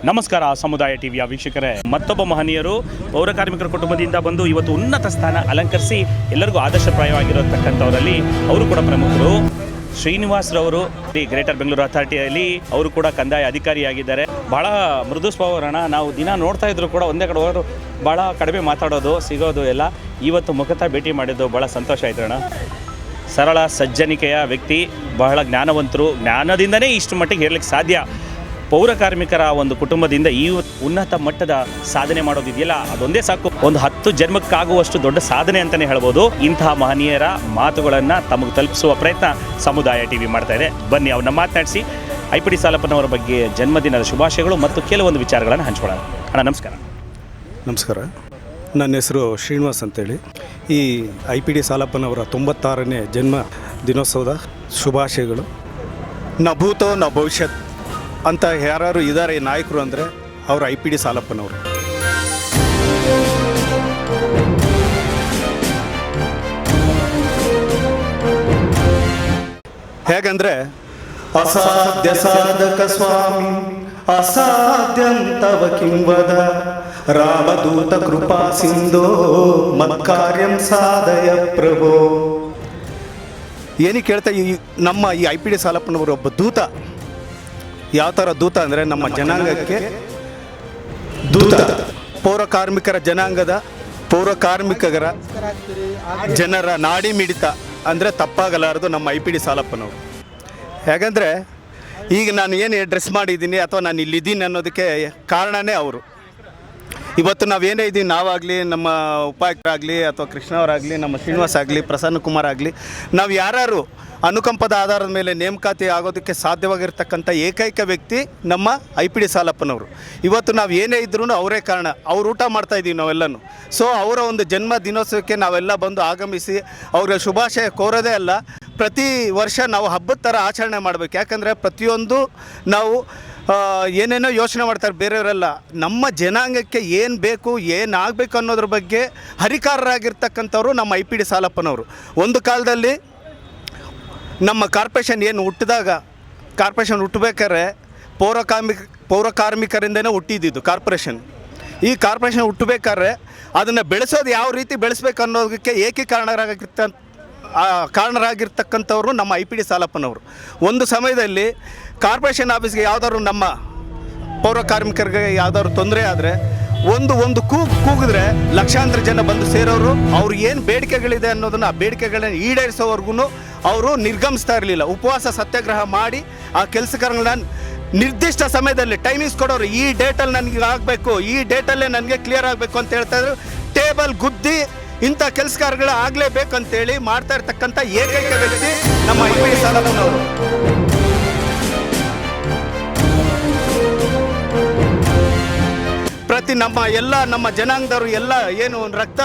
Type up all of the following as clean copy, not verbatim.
ನಮಸ್ಕಾರ ಸಮುದಾಯ ಟಿವಿಯ ವೀಕ್ಷಕರೇ, ಮತ್ತೊಬ್ಬ ಮಹನೀಯರು ಪೌರ ಕಾರ್ಮಿಕರ ಕುಟುಂಬದಿಂದ ಬಂದು ಇವತ್ತು ಉನ್ನತ ಸ್ಥಾನ ಅಲಂಕರಿಸಿ ಎಲ್ಲರಿಗೂ ಆದರ್ಶಪ್ರಾಯವಾಗಿರತಕ್ಕಂಥವರಲ್ಲಿ ಅವರು ಕೂಡ ಪ್ರಮುಖರು. ಶ್ರೀನಿವಾಸ್ ರವರು ಗ್ರೇಟರ್ ಬೆಂಗಳೂರು ಅಥಾರಿಟಿಯಲ್ಲಿ ಅವರು ಕೂಡ ಕಂದಾಯ ಅಧಿಕಾರಿಯಾಗಿದ್ದಾರೆ. ಭಾಳ ಮೃದು ಸ್ವಭಾವರಣ. ನಾವು ದಿನ ನೋಡ್ತಾ ಇದ್ರು ಕೂಡ ಒಂದೇ ಕಡೆ ಹೋಗೋರು ಭಾಳ ಕಡಿಮೆ ಮಾತಾಡೋದು ಸಿಗೋದು ಎಲ್ಲ. ಇವತ್ತು ಮುಖತಃ ಭೇಟಿ ಮಾಡಿದ್ದು ಭಾಳ ಸಂತೋಷ ಆಯ್ತು ಅಣ್ಣ. ಸರಳ ಸಜ್ಜನಿಕೆಯ ವ್ಯಕ್ತಿ, ಬಹಳ ಜ್ಞಾನವಂತರು. ಜ್ಞಾನದಿಂದನೇ ಇಷ್ಟು ಮಟ್ಟಿಗೆ ಹೇಳಲಿಕ್ಕೆ ಸಾಧ್ಯ. ಪೌರ ಕಾರ್ಮಿಕರ ಒಂದು ಕುಟುಂಬದಿಂದ ಈ ಉನ್ನತ ಮಟ್ಟದ ಸಾಧನೆ ಮಾಡೋದಿದೆಯಲ್ಲ, ಅದೊಂದೇ ಸಾಕು. ಒಂದು 10 ಜನ್ಮಕ್ಕಾಗುವಷ್ಟು ದೊಡ್ಡ ಸಾಧನೆ ಅಂತಲೇ ಹೇಳ್ಬೋದು. ಇಂತಹ ಮಹನೀಯರ ಮಾತುಗಳನ್ನು ತಮಗೆ ತಲುಪಿಸುವ ಪ್ರಯತ್ನ ಸಮುದಾಯ ಟಿವಿ ಮಾಡ್ತಾ ಇದೆ. ಬನ್ನಿ ಅವ್ರನ್ನ ಮಾತನಾಡಿಸಿ IPD ಸಾಲಪ್ಪನವರ ಬಗ್ಗೆ ಜನ್ಮದಿನದ ಶುಭಾಶಯಗಳು ಮತ್ತು ಕೆಲವೊಂದು ವಿಚಾರಗಳನ್ನು ಹಂಚ್ಕೊಳ್ಳೋಣ. ಅಣ್ಣ ನಮಸ್ಕಾರ. ನಮಸ್ಕಾರ. ನನ್ನ ಹೆಸರು ಶ್ರೀನಿವಾಸ್ ಅಂತೇಳಿ. ಈ IPD ಸಾಲಪ್ಪನವರ 96ನೇ ಜನ್ಮ ದಿನೋತ್ಸವದ ಶುಭಾಶಯಗಳು. ನ ಭೂತೋ ನ ಭವಿಷ್ಯತ್ ಅಂತ ಯಾರು ಇದ್ದಾರೆ ನಾಯಕರು ಅಂದರೆ ಅವರು IPD ಸಾಲಪ್ಪನವರು. ಹೇಗಂದರೆ ಅಸಾಧ್ಯ ಸಾಧಕ ಸ್ವಾಮಿ ಅಸಾಧ್ಯಂತವ ಕಿಂವದ ರಾಮದೂತ ಕೃಪಾ ಸಿಂಧೋ ಮತ್ಕಾರ್ಯಂ ಸಾಧಯ ಪ್ರಭೋ. ಏನಕ್ಕೆ ಹೇಳ್ತಾ ನಮ್ಮ ಈ IPD ಸಾಲಪ್ಪನವರು ಒಬ್ಬ ದೂತ. ಯಾವ ಥರ ದೂತ ಅಂದರೆ ನಮ್ಮ ಜನಾಂಗಕ್ಕೆ ದೂತ. ಪೌರ ಕಾರ್ಮಿಕರ ಜನಾಂಗದ ಪೌರ ಕಾರ್ಮಿಕರ ಜನರ ನಾಡಿ ಮಿಡಿತ ಅಂದರೆ ತಪ್ಪಾಗಲಾರದು ನಮ್ಮ IPD ಸಾಲಪ್ಪನವರು. ಹೇಗಂದರೆ ಈಗ ನಾನು ಏನು ಡ್ರೆಸ್ ಮಾಡಿದ್ದೀನಿ ಅಥವಾ ನಾನು ಇಲ್ಲಿದ್ದೀನಿ ಅನ್ನೋದಕ್ಕೆ ಕಾರಣವೇ ಅವರು. ಇವತ್ತು ನಾವೇನೇ ಇದ್ದೀವಿ, ನಾವಾಗಲಿ, ನಮ್ಮ ಉಪಾಯುಕ್ತರಾಗಲಿ ಅಥವಾ ಕೃಷ್ಣವರಾಗಲಿ, ನಮ್ಮ ಶ್ರೀನಿವಾಸ್ ಆಗಲಿ, ಪ್ರಸನ್ನ ಕುಮಾರ್ ಆಗಲಿ, ನಾವು ಯಾರು ಅನುಕಂಪದ ಆಧಾರದ ಮೇಲೆ ನೇಮಕಾತಿ ಆಗೋದಕ್ಕೆ ಸಾಧ್ಯವಾಗಿರ್ತಕ್ಕಂಥ ಏಕೈಕ ವ್ಯಕ್ತಿ ನಮ್ಮ IPD ಸಾಲಪ್ಪನವರು. ಇವತ್ತು ನಾವು ಏನೇ ಇದ್ರೂ ಅವರೇ ಕಾರಣ. ಅವ್ರು ಊಟ ಮಾಡ್ತಾಯಿದ್ದೀವಿ ನಾವೆಲ್ಲನೂ. ಸೊ ಅವರ ಒಂದು ಜನ್ಮ ದಿನೋತ್ಸವಕ್ಕೆ ನಾವೆಲ್ಲ ಬಂದು ಆಗಮಿಸಿ ಅವರ ಶುಭಾಶಯ ಕೋರೋದೇ ಅಲ್ಲ, ಪ್ರತಿ ವರ್ಷ ನಾವು ಹಬ್ಬದ ಥರ ಆಚರಣೆ ಮಾಡಬೇಕು. ಯಾಕಂದರೆ ಪ್ರತಿಯೊಂದು ನಾವು ಏನೇನೋ ಯೋಚನೆ ಮಾಡ್ತಾರೆ ಬೇರೆಯವರೆಲ್ಲ. ನಮ್ಮ ಜನಾಂಗಕ್ಕೆ ಏನು ಬೇಕು, ಏನಾಗಬೇಕು ಅನ್ನೋದ್ರ ಬಗ್ಗೆ ಹರಿಕಾರರಾಗಿರ್ತಕ್ಕಂಥವ್ರು ನಮ್ಮ IPD ಸಾಲಪ್ಪನವರು. ಒಂದು ಕಾಲದಲ್ಲಿ ನಮ್ಮ ಕಾರ್ಪೊರೇಷನ್ ಏನು ಹುಟ್ಟಿದಾಗ, ಕಾರ್ಪೊರೇಷನ್ ಹುಟ್ಟಬೇಕಾದ್ರೆ ಪೌರ ಕಾರ್ಮಿಕರಿಂದನೇ ಹುಟ್ಟಿದ್ದು ಕಾರ್ಪೊರೇಷನ್. ಈ ಕಾರ್ಪೊರೇಷನ್ ಹುಟ್ಟಬೇಕಾದ್ರೆ ಅದನ್ನು ಬೆಳೆಸೋದು ಯಾವ ರೀತಿ ಬೆಳೆಸ್ಬೇಕು ಅನ್ನೋದಕ್ಕೆ ಕಾರಣರಾಗಿರ್ತಕ್ಕಂಥವ್ರು ನಮ್ಮ IPD ಸಾಲಪ್ಪನವರು. ಒಂದು ಸಮಯದಲ್ಲಿ ಕಾರ್ಪೊರೇಷನ್ ಆಫೀಸ್ಗೆ ಯಾವುದಾದ್ರು ನಮ್ಮ ಪೌರ ಕಾರ್ಮಿಕರಿಗೆ ಯಾವುದಾದ್ರು ತೊಂದರೆ ಆದರೆ ಒಂದು ಕೂಗಿದ್ರೆ ಲಕ್ಷಾಂತರ ಜನ ಬಂದು ಸೇರೋರು. ಅವ್ರು ಏನು ಬೇಡಿಕೆಗಳಿದೆ ಅನ್ನೋದನ್ನು, ಆ ಬೇಡಿಕೆಗಳನ್ನ ಈಡೇರಿಸೋವರೆಗೂ ಅವರು ನಿರ್ಗಮಿಸ್ತಾ ಇರಲಿಲ್ಲ. ಉಪವಾಸ ಸತ್ಯಾಗ್ರಹ ಮಾಡಿ ಆ ಕೆಲಸಗಾರಗಳನ್ನ ನಿರ್ದಿಷ್ಟ ಸಮಯದಲ್ಲಿ ಟೈಮಿಂಗ್ಸ್ ಕೊಡೋರು. ಈ ಡೇಟಲ್ಲಿ ನನಗೆ ಆಗಬೇಕು, ಈ ಡೇಟಲ್ಲೇ ನನಗೆ ಕ್ಲಿಯರ್ ಆಗಬೇಕು ಅಂತ ಹೇಳ್ತಾಯಿದ್ರು. ಟೇಬಲ್ ಗುದ್ದಿ ಇಂಥ ಕೆಲಸಗಾರಗಳು ಆಗಲೇಬೇಕಂತೇಳಿ ಮಾಡ್ತಾ ಇರ್ತಕ್ಕಂಥ ಏಕೈಕ ವ್ಯಕ್ತಿ ನಮ್ಮ IPD ಸಾಲಪ್ಪನವರು. ಪ್ರತಿ ನಮ್ಮ ಜನಾಂಗದವರು ಎಲ್ಲ ಏನು ರಕ್ತ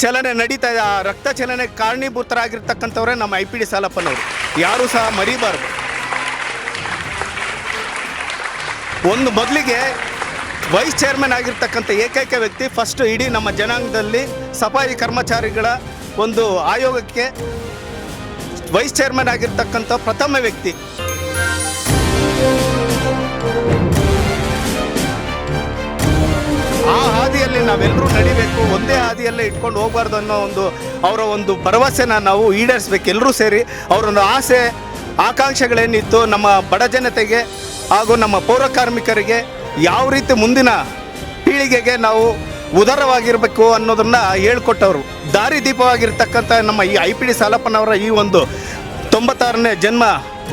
ಚಲನೆ ನಡೀತಾ ಇದೆ, ಆ ರಕ್ತ ಚಲನೆ ಕಾರಣೀಭೂತರಾಗಿರ್ತಕ್ಕಂಥವ್ರೆ ನಮ್ಮ IPD ಸಾಲಪ್ಪನವರು. ಯಾರೂ ಸಹ ಮರಿಬಾರ್ದು. ಒಂದು ಮೊದಲಿಗೆ ವೈಸ್ ಚೇರ್ಮನ್ ಆಗಿರ್ತಕ್ಕಂಥ ಏಕೈಕ ವ್ಯಕ್ತಿ, ಫಸ್ಟ್ ಇಡೀ ನಮ್ಮ ಜನಾಂಗದಲ್ಲಿ ಸಫಾಯಿ ಕರ್ಮಚಾರಿಗಳ ಒಂದು ಆಯೋಗಕ್ಕೆ ವೈಸ್ ಚೇರ್ಮನ್ ಆಗಿರ್ತಕ್ಕಂಥ ಪ್ರಥಮ ವ್ಯಕ್ತಿ. ಆ ಹಾದಿಯಲ್ಲಿ ನಾವೆಲ್ಲರೂ ನಡಿಬೇಕು, ಒಂದೇ ಹಾದಿಯಲ್ಲೇ ಇಟ್ಕೊಂಡು ಹೋಗಬಾರ್ದು ಅನ್ನೋ ಅವರ ಒಂದು ಭರವಸೆನ ನಾವು ಈಡೇರಿಸ್ಬೇಕು ಎಲ್ಲರೂ ಸೇರಿ. ಅವರೊಂದು ಆಸೆ ಆಕಾಂಕ್ಷೆಗಳೇನಿತ್ತು ನಮ್ಮ ಬಡ ಜನತೆಗೆ ಹಾಗೂ ನಮ್ಮ ಪೌರ ಕಾರ್ಮಿಕರಿಗೆ ಯಾವ ರೀತಿ ಮುಂದಿನ ಪೀಳಿಗೆಗೆ ನಾವು ಉದಾರವಾಗಿರಬೇಕು ಅನ್ನೋದನ್ನು ಹೇಳ್ಕೊಟ್ಟವರು. ದಾರಿದೀಪವಾಗಿರ್ತಕ್ಕಂಥ ನಮ್ಮ ಈ IPD ಸಾಲಪ್ಪನವರ ಈ ಒಂದು 96ನೇ ಜನ್ಮ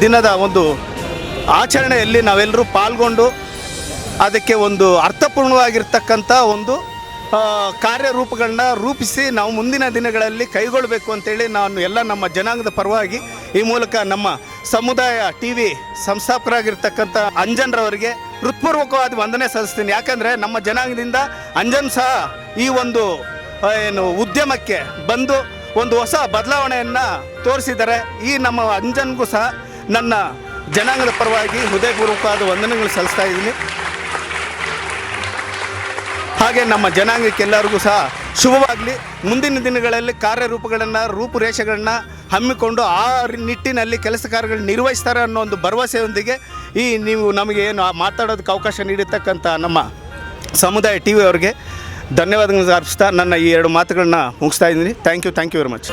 ದಿನದ ಒಂದು ಆಚರಣೆಯಲ್ಲಿ ನಾವೆಲ್ಲರೂ ಪಾಲ್ಗೊಂಡು ಅದಕ್ಕೆ ಒಂದು ಅರ್ಥಪೂರ್ಣವಾಗಿರ್ತಕ್ಕಂಥ ಒಂದು ಕಾರ್ಯರೂಪಗಳನ್ನ ರೂಪಿಸಿ ನಾವು ಮುಂದಿನ ದಿನಗಳಲ್ಲಿ ಕೈಗೊಳ್ಳಬೇಕು ಅಂತೇಳಿ ನಾನು ಎಲ್ಲ ನಮ್ಮ ಜನಾಂಗದ ಪರವಾಗಿ ಈ ಮೂಲಕ ನಮ್ಮ ಸಮುದಾಯ TV ಸಂಸ್ಥಾಪಕರಾಗಿರ್ತಕ್ಕಂಥ ಅಂಜನ್ರವರಿಗೆ ಹೃತ್ಪೂರ್ವಕವಾದ ವಂದನೆ ಸಲ್ಲಿಸ್ತೀನಿ. ಯಾಕಂದರೆ ನಮ್ಮ ಜನಾಂಗದಿಂದ ಅಂಜನ್ ಸಹ ಈ ಒಂದು ಉದ್ಯಮಕ್ಕೆ ಬಂದು ಒಂದು ಹೊಸ ಬದಲಾವಣೆಯನ್ನು ತೋರಿಸಿದ್ದಾರೆ. ಈ ನಮ್ಮ ಅಂಜನ್ಗೂ ಸಹ ನನ್ನ ಜನಾಂಗದ ಪರವಾಗಿ ಹೃದಯಪೂರ್ವಕವಾದ ವಂದನೆಗಳು ಸಲ್ಲಿಸ್ತಾ ಇದ್ದೀನಿ. ಹಾಗೆ ನಮ್ಮ ಜನಾಂಗಕ್ಕೆಲ್ಲರಿಗೂ ಸಹ ಶುಭವಾಗಲಿ. ಮುಂದಿನ ದಿನಗಳಲ್ಲಿ ಕಾರ್ಯರೂಪಗಳನ್ನು, ರೂಪುರೇಷೆಗಳನ್ನು ಹಮ್ಮಿಕೊಂಡು ಆ ನಿಟ್ಟಿನಲ್ಲಿ ಕೆಲಸ ಕಾರ್ಯಗಳು ನಿರ್ವಹಿಸ್ತಾರೆ ಅನ್ನೋ ಒಂದು ಭರವಸೆಯೊಂದಿಗೆ ಈ ನೀವು ನಮಗೆ ಏನು ಮಾತಾಡೋದಕ್ಕೆ ಅವಕಾಶ ನೀಡಿರ್ತಕ್ಕಂಥ ನಮ್ಮ ಸಮುದಾಯ ಟಿ ವಿ ಅವರಿಗೆ ಧನ್ಯವಾದಗಳನ್ನು ಅರ್ಪಿಸ್ತಾ ನನ್ನ ಈ 2 ಮಾತುಗಳನ್ನ ಮುಗಿಸ್ತಾ ಇದ್ದೀನಿ. Thank you very much.